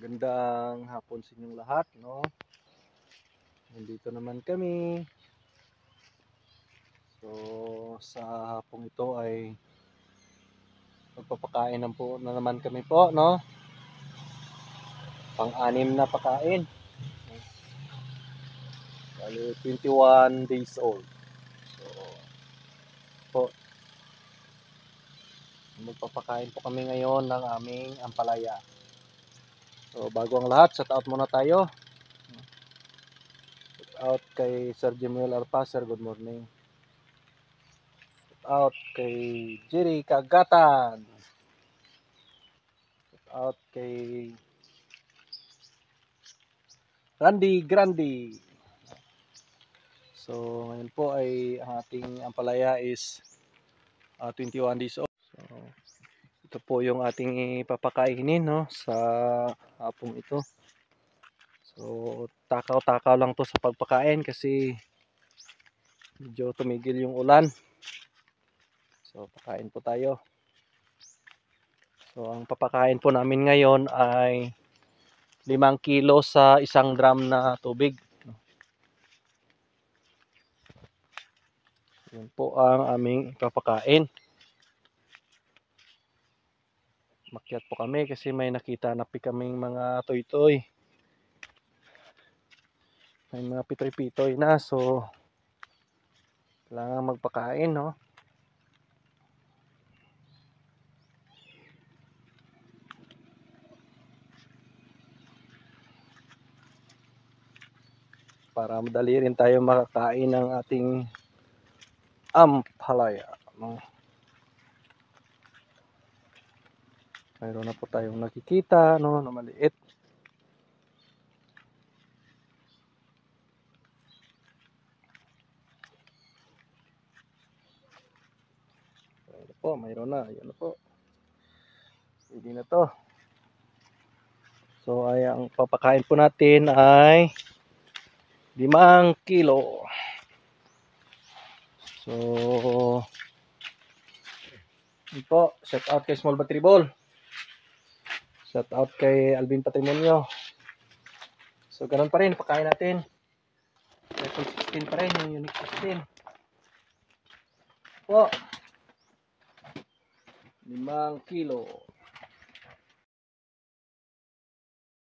Magandang hapon sa inyong lahat, no? Nandito naman kami. So, sa hapong ito ay magpapakain na naman kami po, no? Pang-anim na pakain. Bali, 21 days old. So, po, magpapakain po kami ngayon ng aming ampalaya. So, bago ang lahat, shout out muna tayo. Shout out kay Sir Jemuel Arpa, Sir, good morning. Shout out kay Jerry Kagatan. Shout out kay Randy Grandi. So, ngayon po ay ang ating ampalaya is 21 days old. So, ito po yung ating ipapakainin, no, sa hapong ito. So, takaw-takaw lang to sa pagpakain kasi medyo tumigil yung ulan. So, pakain po tayo. So, ang papakain po namin ngayon ay 5 kilo sa 1 drum na tubig. Yan po ang aming ipapakain. Makyat po kami kasi may nakita na kaming mga toy-toy. May mga pitoy-pitoy na, so kailangan magpakain, no? Para madali rin tayo makakain ng ating ampalaya, no? Mayroon na po tayong nakikita, no, na maliit. Mayroon po, mayroon na. Ayan na po. Pwede na to. So, ay ang papakain po natin ay 5 kilo. So, yun po. Shout out kay Small Battery Ball. Shout out kay Alvin Patrimonio. So, ganun pa rin. Pakain natin. Level 16 pa rin. Yung Unique 16. Po. 5 kilo.